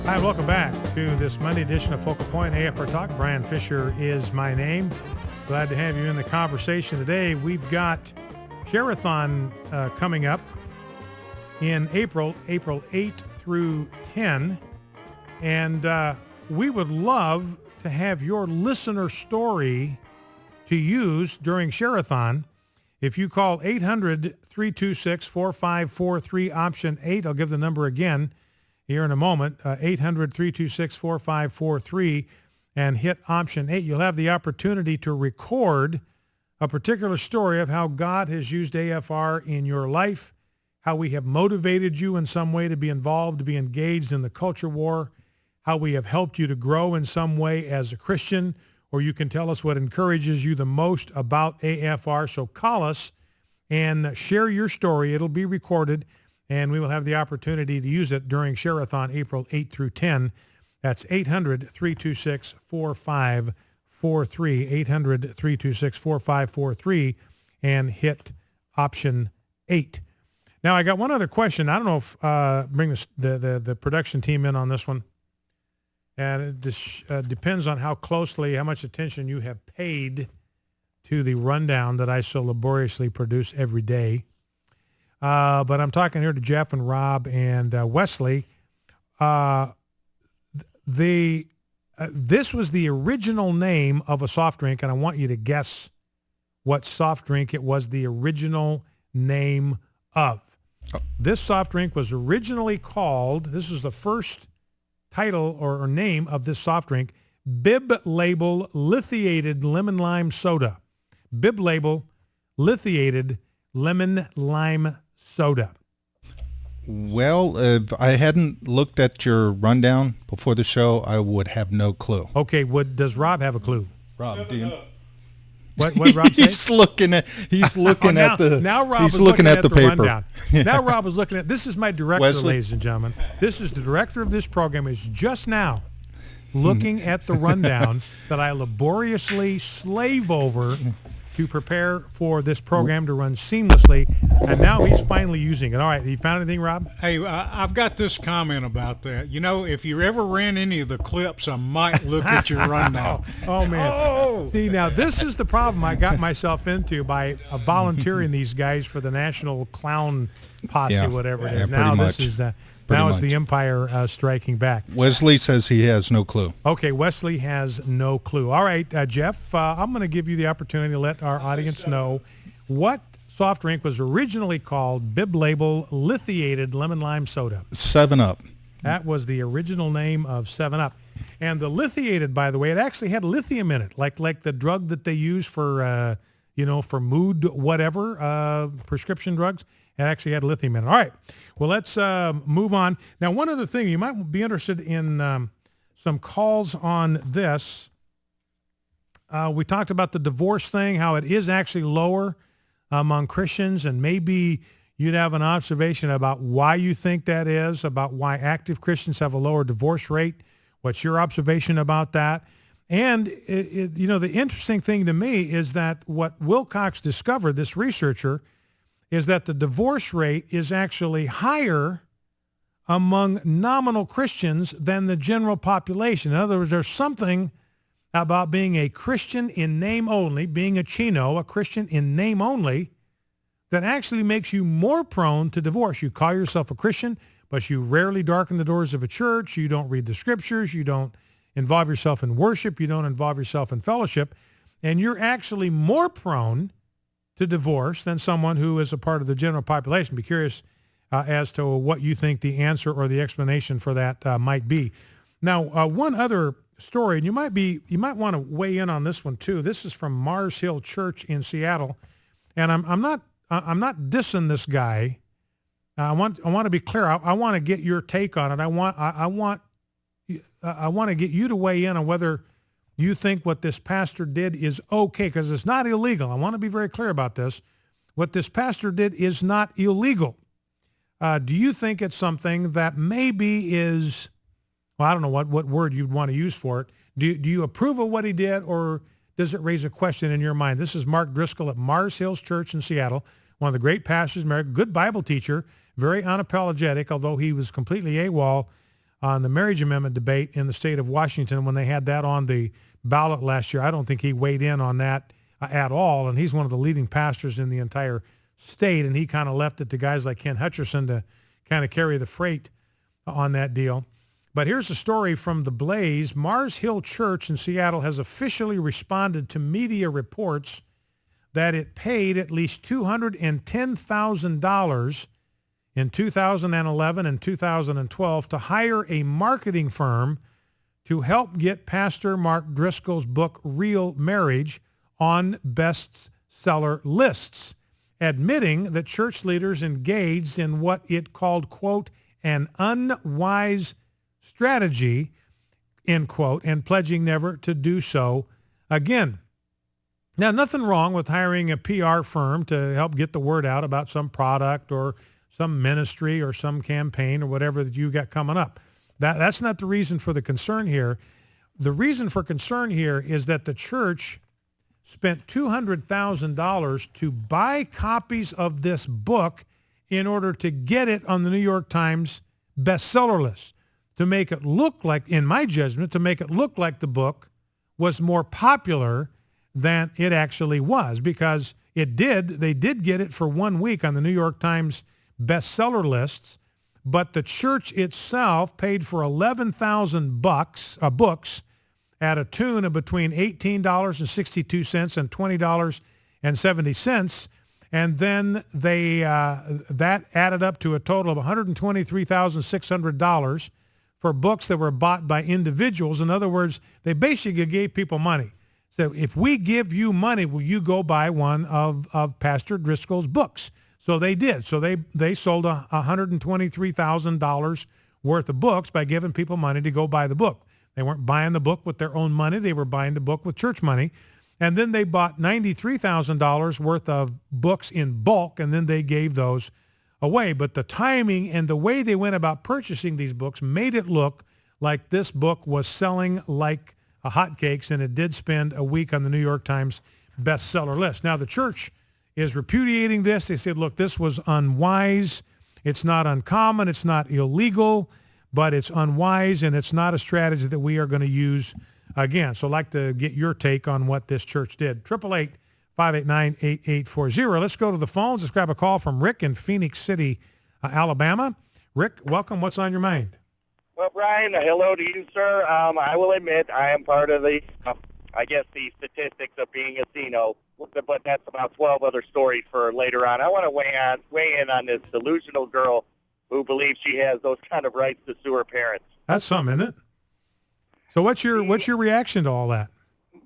Hi, welcome back to this Monday edition of Focal Point AFR Talk. Brian Fisher is my name. Glad to have you in the conversation today. We've got Share-a-thon coming up in April 8 through 10. And we would love to have your listener story to use during Share-a-thon. If you call 800-326-4543, option 8, I'll give the number again here in a moment, 800-326-4543, and hit option 8. You'll have the opportunity to record a particular story of how God has used AFR in your life, how we have motivated you in some way to be involved, to be engaged in the culture war, how we have helped you to grow in some way as a Christian, or you can tell us what encourages you the most about AFR. So call us and share your story. It'll be recorded, and we will have the opportunity to use it during Share-a-thon April 8 through 10. That's 800-326-4543, 800-326-4543, and hit option 8. Now, I got one other question. I don't know if bring the production team in on this one. And it just depends on how much attention you have paid to the rundown that I so laboriously produce every day. But I'm talking here to Jeff and Rob and Wesley. This was the original name of a soft drink, and I want you to guess what soft drink it was the original name of. Oh. This soft drink was originally called, this is the first title or name of this soft drink, Bib Label Lithiated Lemon Lime Soda. Bib Label Lithiated Lemon Lime Soda. Well, if I hadn't looked at your rundown before the show, I would have no clue. Okay, does Rob have a clue? Rob, do you? What Rob say? He's looking at the now Rob he's is looking at the paper. Rundown. Now Rob is looking at, this is my director, Wesley. Ladies and gentlemen. This is the director of this program, is just now looking at the rundown that I laboriously slave over to prepare for this program to run seamlessly, and now he's finally using it. All right, you found anything, Rob? Hey, I've got this comment about that. You know, if you ever ran any of the clips, I might look at your rundown. Oh, man. Oh. See, now this is the problem I got myself into by volunteering these guys for the National Clown Posse, whatever it is. Now this is now is the Empire striking back. Wesley says he has no clue. Okay, Wesley has no clue. All right, Jeff, I'm going to give you the opportunity to let our audience know what soft drink was originally called Bib Label Lithiated Lemon Lime Soda. 7-Up. That was the original name of 7-Up. And the lithiated, by the way, it actually had lithium in it, like the drug that they use for, for mood whatever, prescription drugs. It actually had lithium in it. All right. Well, let's move on. Now, one other thing, you might be interested in some calls on this. We talked about the divorce thing, how it is actually lower among Christians, and maybe you'd have an observation about why you think that is, about why active Christians have a lower divorce rate. What's your observation about that? And, the interesting thing to me is that what Wilcox discovered, this researcher, is that the divorce rate is actually higher among nominal Christians than the general population. In other words, there's something about being a Christian in name only, being a Chino, a Christian in name only, that actually makes you more prone to divorce. You call yourself a Christian, but you rarely darken the doors of a church. You don't read the scriptures. You don't involve yourself in worship. You don't involve yourself in fellowship. And you're actually more prone to divorce than someone who is a part of the general population. Be curious as to what you think the answer or the explanation for that might be. Now, one other story, and you might want to weigh in on this one too. This is from Mars Hill Church in Seattle, and I'm not dissing this guy. I want to be clear. I want to get your take on it. I want to get you to weigh in on whether you think what this pastor did is okay, because it's not illegal. I want to be very clear about this. What this pastor did is not illegal. Do you think it's something that maybe is, well, I don't know what word you'd want to use for it. Do you approve of what he did, or does it raise a question in your mind? This is Mark Driscoll at Mars Hills Church in Seattle, one of the great pastors in America, good Bible teacher, very unapologetic, although he was completely AWOL on the marriage amendment debate in the state of Washington when they had that on the ballot last year. I don't think he weighed in on that at all, and he's one of the leading pastors in the entire state, and he kind of left it to guys like Ken Hutcherson to kind of carry the freight on that deal. But here's a story from The Blaze. Mars Hill Church in Seattle has officially responded to media reports that it paid at least $210,000 in 2011 and 2012 to hire a marketing firm to help get Pastor Mark Driscoll's book, Real Marriage, on bestseller lists, admitting that church leaders engaged in what it called, quote, an unwise strategy, end quote, and pledging never to do so again. Now, nothing wrong with hiring a PR firm to help get the word out about some product or some ministry or some campaign or whatever that you got coming up. That's not the reason for the concern here. The reason for concern here is that the church spent $200,000 to buy copies of this book in order to get it on the New York Times bestseller list, to make it look like, in my judgment, to make it look like the book was more popular than it actually was, because they did get it for 1 week on the New York Times bestseller lists, but the church itself paid for 11,000 books at a tune of between $18.62 and $20.70, and then they that added up to a total of $123,600 for books that were bought by individuals. In other words, they basically gave people money. So if we give you money, will you go buy one of Pastor Driscoll's books? So they did. So they sold $123,000 worth of books by giving people money to go buy the book. They weren't buying the book with their own money. They were buying the book with church money. And then they bought $93,000 worth of books in bulk, and then they gave those away. But the timing and the way they went about purchasing these books made it look like this book was selling like hotcakes, and it did spend a week on the New York Times bestseller list. Now, the church is repudiating this. They said, look, this was unwise. It's not uncommon. It's not illegal, but it's unwise, and it's not a strategy that we are going to use again. So I'd like to get your take on what this church did. 888-589-8840. Let's go to the phones. Let's grab a call from Rick in Phoenix City, Alabama. Rick, welcome. What's on your mind? Well, Brian, hello to you, sir. I will admit I am part of the, the statistics of being a CINO, but that's about 12 other stories for later on. I want to weigh in on this delusional girl who believes she has those kind of rights to sue her parents. That's something, isn't it? So what's your reaction to all that?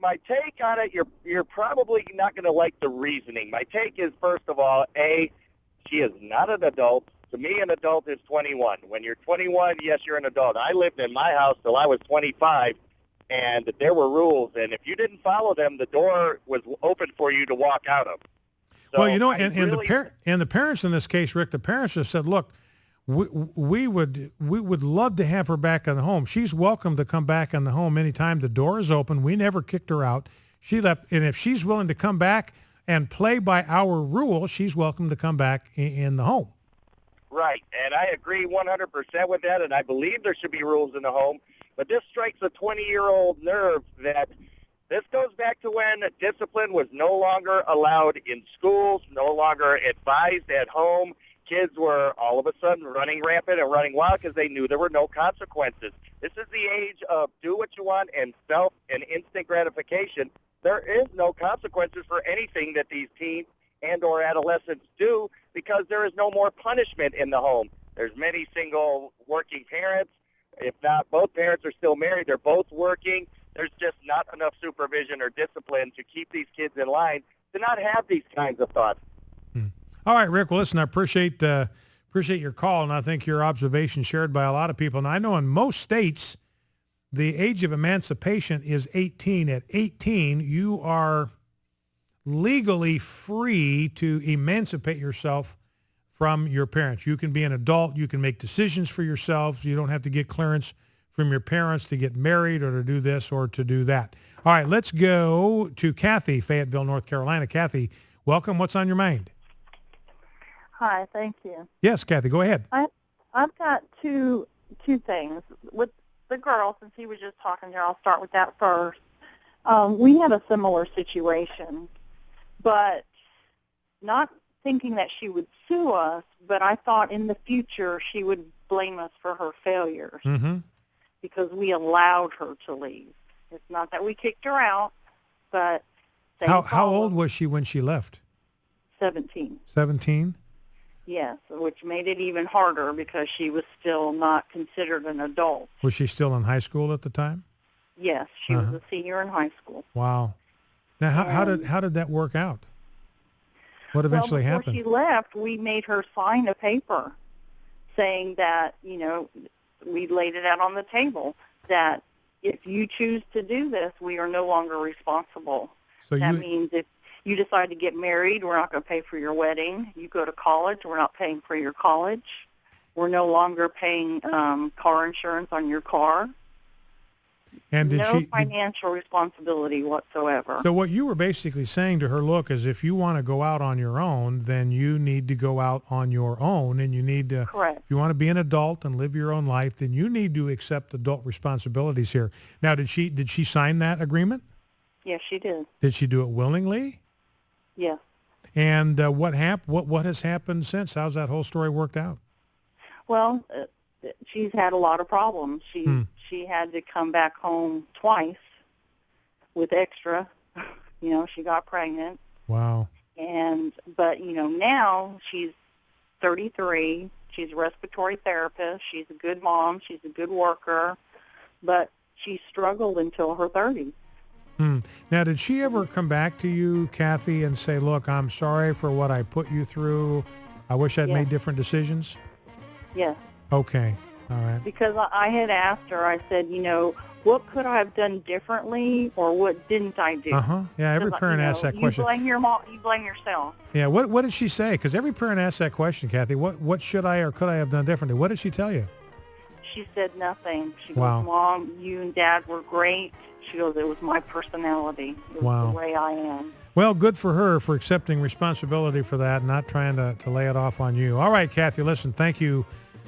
My take on it, you're probably not going to like the reasoning. My take is, first of all, A, she is not an adult. To me, an adult is 21. When you're 21, yes, you're an adult. I lived in my house till I was 25, and there were rules. And if you didn't follow them, the door was open for you to walk out of. So well, the parents in this case, Rick, the parents have said, look, we would love to have her back in the home. She's welcome to come back in the home anytime. The door is open. We never kicked her out. She left, and if she's willing to come back and play by our rules, she's welcome to come back in the home. Right, and I agree 100% with that, and I believe there should be rules in the home. But this strikes a 20-year-old nerve that this goes back to when discipline was no longer allowed in schools, no longer advised at home. Kids were all of a sudden running rampant and running wild because they knew there were no consequences. This is the age of do what you want and self and instant gratification. There is no consequences for anything that these teens and or adolescents do because there is no more punishment in the home. There's many single working parents. If not, both parents are still married. They're both working. There's just not enough supervision or discipline to keep these kids in line to not have these kinds of thoughts. All right, Rick. Well, listen, I appreciate your call, and I think your observation shared by a lot of people. And I know in most states, the age of emancipation is 18. At 18, you are legally free to emancipate yourself from your parents. You can be an adult. You can make decisions for yourselves. You don't have to get clearance from your parents to get married or to do this or to do that. All right, let's go to Kathy, Fayetteville, North Carolina. Kathy, welcome. What's on your mind? Hi, thank you. Yes, Kathy, go ahead. I've got two two things. With the girl, since he was just talking here, I'll start with that first. We had a similar situation, but not thinking that she would sue us, but I thought in the future she would blame us for her failures Mm-hmm. because we allowed her to leave. It's not that we kicked her out, but How old was she when she left? 17. 17? Yes, which made it even harder because she was still not considered an adult. Was she still in high school at the time? Yes, she was a senior in high school. Wow. Now, how did that work out? What eventually before happened? she left, we made her sign a paper saying that, we laid it out on the table, that if you choose to do this, we are no longer responsible. So that means if you decide to get married, we're not going to pay for your wedding. You go to college, we're not paying for your college. We're no longer paying car insurance on your car. And no financial responsibility whatsoever. So what you were basically saying to her, look, is if you want to go out on your own, then you need to go out on your own, and you need to. Correct. If you want to be an adult and live your own life, then you need to accept adult responsibilities here. Now, did she sign that agreement? Yes, she did. Did she do it willingly? Yes. And what has happened since? How's that whole story worked out? Well, she's had a lot of problems. She had to come back home twice with extra. She got pregnant. Wow. But now she's 33. She's a respiratory therapist. She's a good mom. She's a good worker. But she struggled until her 30s. Now, did she ever come back to you, Kathy, and say, look, I'm sorry for what I put you through. I wish I'd made different decisions? Yes. Okay. All right. Because I had asked her, I said, what could I have done differently, or what didn't I do? Yeah, every parent asks that question. You blame your mom, you blame yourself. Yeah, what did she say? Because every parent asks that question, Kathy. What should I or could I have done differently? What did she tell you? She said nothing. She Wow. goes, Mom, you and Dad were great. She goes, it was my personality. It was the way I am. Well, good for her for accepting responsibility for that and not trying to lay it off on you. All right, Kathy, listen, thank you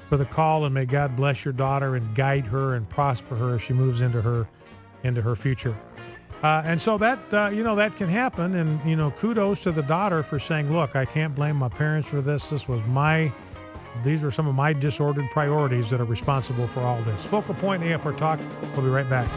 for the call, and may God bless your daughter and guide her and prosper her as she moves into her future. And so that that can happen, and kudos to the daughter for saying, look, I can't blame my parents for this. These are some of my disordered priorities that are responsible for all this. Focal Point AFR Talk. We'll be right back.